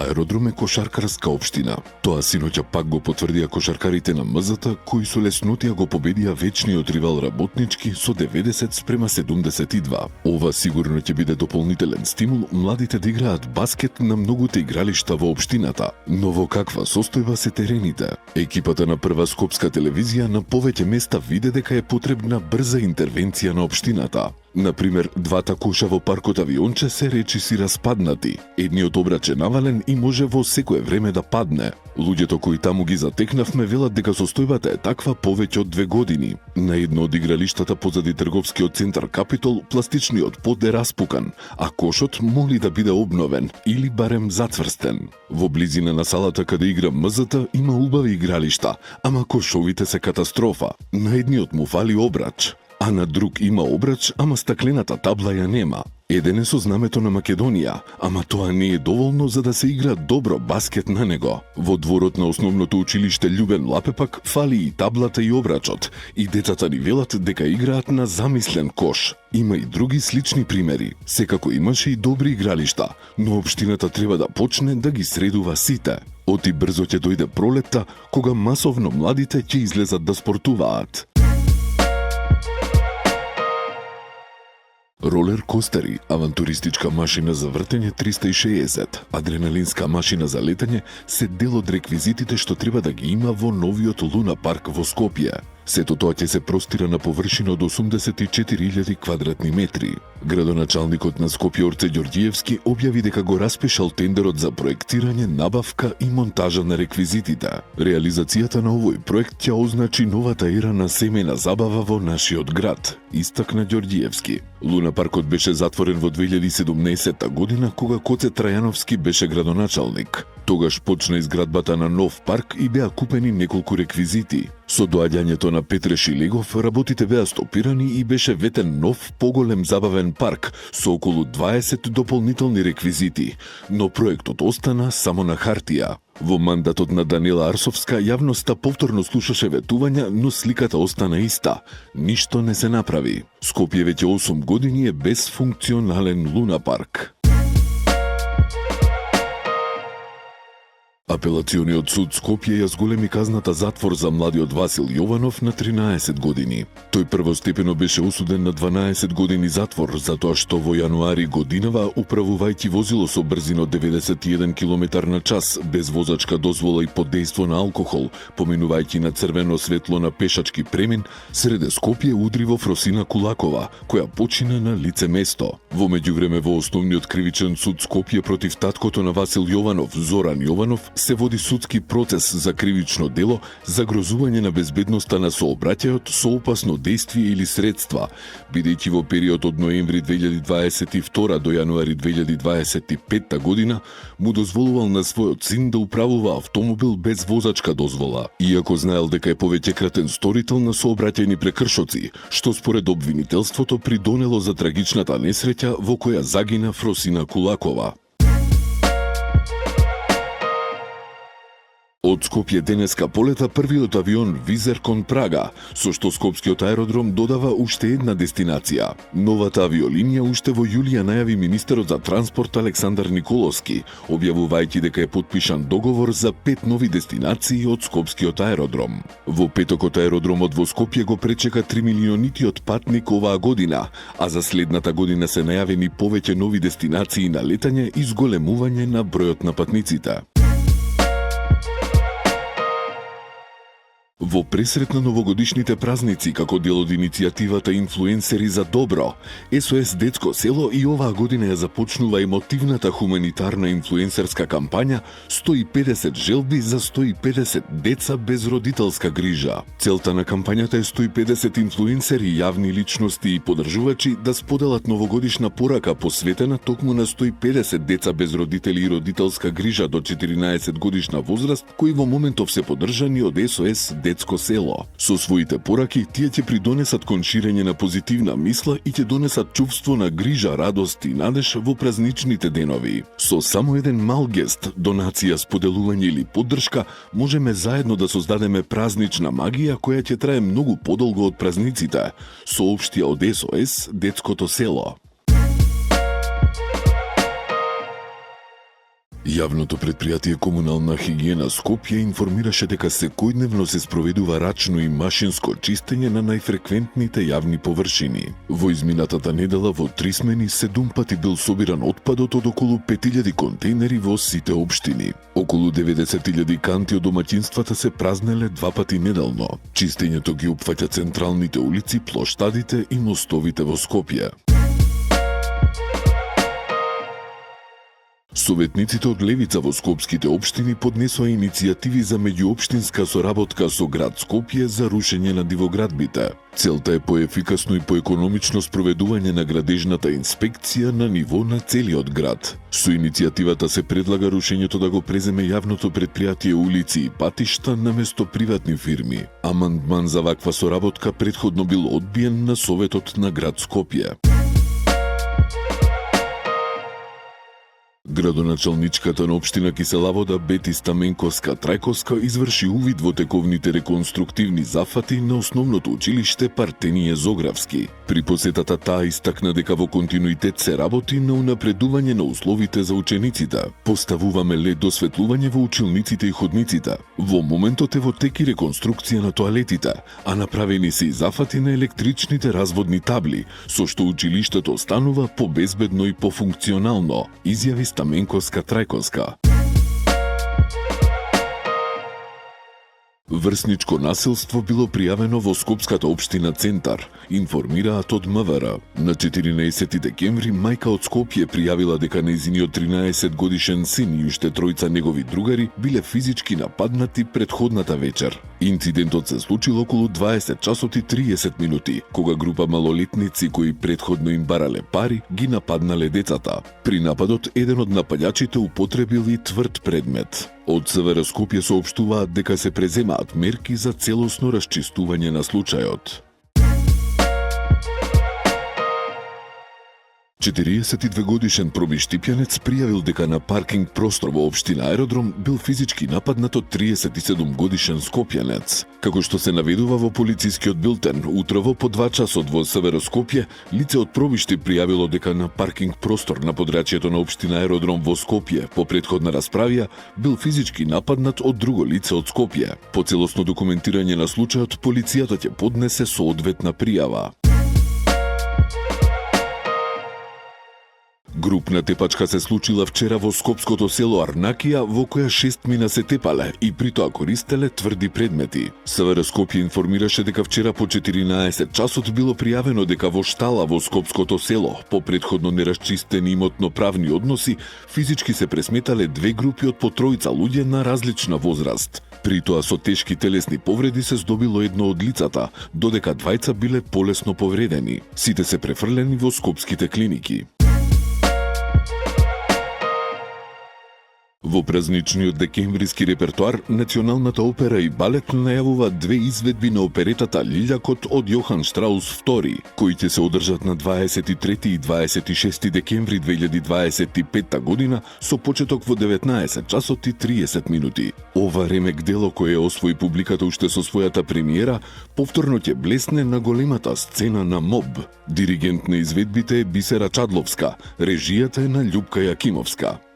аеродром е кошаркарска општина. Тоа синоќа пак го потврдија кошаркарите на МЗТ, кои со леснотија го победија вечниот ривал Работнички со 90-72. Ова сигурно ќе биде дополнителен стимул младите да играат баскет на многуте игралишта во општината. Но во каква состојба се терените? Екипата на Прва Скопска телевизија на повеќе места виде дека е потребна брза интервенција на општината. Например, двата коша во паркот Авионче се речиси распаднати. Едниот обрач е навален и може во секое време да падне. Луѓето кои таму ги затекнавме велат дека состојбата е таква повеќе од 2 години. На едно од игралиштата позади трговскиот центар Капитол пластичниот под е распукан, а кошот моли да биде обновен или барем зацврстен. Во близина на салата каде игра МЗТ има убави игралишта, ама кошовите се катастрофа. На едниот му фали обрач, а на друг има обрач, ама стаклената табла ја нема. Еден е со знамето на Македонија, ама тоа не е доволно за да се игра добро баскет на него. Во дворот на основното училиште Љубен Лапе пак фали и таблата и обрачот, и децата ни велат дека играат на замислен кош. Има и други слични примери. Секако имаше и добри игралишта, но општината треба да почне да ги средува сите. Оти брзо ќе дојде пролетта, кога масовно младите ќе излезат да спортуваат. Ролер костери, авантуристичка машина за вртење 360, адреналинска машина за летање се дел од реквизитите што треба да ги има во новиот Луна парк во Скопје. Сето тоа ќе се простира на површина од 84.000 квадратни метри. Градоначалникот на Скопје Орце Ѓорѓиевски објави дека го распишал тендерот за проектирање, набавка и монтажа на реквизитите. Реализацијата на овој проект ќе означи новата ера на семејна забава во нашиот град, истакна Ѓорѓиевски. Луна паркот беше затворен во 2017 година кога Коце Трајановски беше градоначалник. Тогаш почна изградбата на нов парк и беа купени неколку реквизити. Со доаѓањето на Петре Шилегов работите беа стопирани и беше ветен нов, поголем забавен парк со околу 20 дополнителни реквизити, но проектот остана само на хартија. Во мандатот на Данила Арсовска јавноста повторно слушаше ветувања, но сликата остана иста. Ништо не се направи. Скопје веќе 8 години е без функционален Луна парк. Апелациониот суд Скопје ја зголеми казната затвор за младиот Васил Јованов на 13 години. Тој првостепено беше осуден на 12 години затвор затоа што во јануари годинава, управувајќи возило со брзина од 91 км/ч без возачка дозвола и под дејство на алкохол, поминувајќи на црвено светло на пешачки премин, среде Скопје удри во Фросина Кулакова, која почина на лице место. Во меѓувреме во Основниот кривичен суд Скопје против таткото на Васил Јованов, Зоран Јованов, се води судски процес за кривично дело загрозување на безбедноста на сообраќајот со опасно дејствие или средства, бидејќи во период од ноември 2022 до јануари 2025 година му дозволувал на својот син да управува автомобил без возачка дозвола, иако знаел дека е повеќекратен сторител на сообраќајни прекршоци, што според обвинителството придонело за трагичната несреќа во која загина Фросина Кулакова. Од Скопје денеска полета првиот авион Визер кон Прага, со што скопскиот аеродром додава уште една дестинација. Новата авиолинија уште во јули ја најави министерот за транспорт Александар Николовски, објавувајќи дека е потпишан договор за 5 нови дестинации од скопскиот аеродром. Во петокот аеродромот во Скопје го пречека 3 милионитиот патник оваа година, а за следната година се најавени повеќе нови дестинации на летање и зголемување на бројот на патниците. Во пресрет на новогодишните празници, како дел од иницијативата Инфлуенсери за добро, СОС Детско село и оваа година ја започнува емотивната хуманитарна инфлуенсерска кампања 150 желби за 150 деца без родителска грижа. Целта на кампањата е 150 инфлуенсери, јавни личности и поддржувачи да споделат новогодишна порака посветена токму на 150 деца без родители и родителска грижа до 14 годишна возраст, кои во моментов се поддржани од СОС Детско село. Со своите пораки тие ќе придонесат кон ширење на позитивна мисла и ќе донесат чувство на грижа, радост и надеж во празничните денови. Со само еден мал гест, донација, споделување или поддршка, можеме заедно да создадеме празнична магија која ќе трае многу подолго од празниците, соопштија од СОС Детското село. Јавното предпријатие Комунална хигиена Скопје информираше дека секојдневно се спроведува рачно и машинско чистење на најфреквентните јавни површини. Во изминатата недела во 3 смени 7 пати бил собиран отпадот од околу 5000 контейнери во сите општини. Околу 90.000 канти од домаќинствата се празнеле 2 пати неделно. Чистењето ги опфаќа централните улици, плоштадите и мостовите во Скопје. Советниците од левица во скопските општини поднесоа иницијативи за меѓуопштинска соработка со град Скопје за рушење на дивоградбите. Целта е поефикасно и поекономично спроведување на градежната инспекција на ниво на целиот град. Со иницијативата се предлага рушењето да го преземе јавното предпријатие улици и патишта наместо приватни фирми. Амандман за ваква соработка претходно бил одбиен на Советот на град Скопје. Градоначалничката на општина Киселавода Бети Стаменковска-Трајковска изврши увид во тековните реконструктивни зафати на основното училиште Партеније Зографски. При посетата таа истакна дека во континуитет се работи на унапредување на условите за учениците. Поставуваме лед осветлување во училниците и ходниците. Во моментот е во тек и реконструкција на тоалетите, а направени се и зафати на електричните разводни табли, со што училиштето станува побезбедно и пофункционално, изјави Стаменковска-Трајковска. Врсничко насилство било пријавено во Скопската општина Центар, информираат од МВР. На 14 декември мајка од Скопје пријавила дека нејзиниот 13 годишен син и уште тројца негови другари биле физички нападнати претходната вечер. Инцидентот се случил околу 20 часот и 30 минути, кога група малолетници кои претходно им барале пари ги нападнале децата. При нападот еден од напаѓачите употребил и тврд предмет. Од СВР Скопје соопштуваат дека се преземаат мерки за целосно расчистување на случајот. 42 годишен пробиштипјанец пријавил дека на паркинг простор во општина Аеродром бил физички нападнат од 37 годишен скопјанец. Како што се наведува во полицискиот билтен, утрово по 2 часот во СВР Скопје, лице од Пробиштип пријавило дека на паркинг простор на подрачјето на општина Аеродром во Скопје по претходна расправија бил физички нападнат од друго лице од Скопје. По целосно документирање на случајот, полицијата ќе поднесе соодветна пријава. Групна тепачка се случила вчера во скопското село Арнакија, во која 6 мина се тепале и притоа користеле тврди предмети. СВР Скопје информираше дека вчера по 14 часот било пријавено дека во штала во скопското село, по претходно нерасчистени имотно-правни односи, физички се пресметале 2 групи од по 3 луѓе на различна возраст. Притоа со тешки телесни повреди се здобило едно од лицата, додека 2 биле полесно повредени. Сите се префрлени во скопските клиники. Во празничниот декемвриски репертоар, Националната опера и балет најавува 2 изведби на оперетата Лилјакот од Јохан Штраус II, кои ќе се одржат на 23 и 26 декември 2025 година со почеток во 19 часот и 30 минути. Ова ремек дело кое освои публиката уште со својата премиера, повторно ќе блесне на големата сцена на МОБ. Диригент на изведбите е Бисера Чадловска, режијата е на Љупка Јакимовска.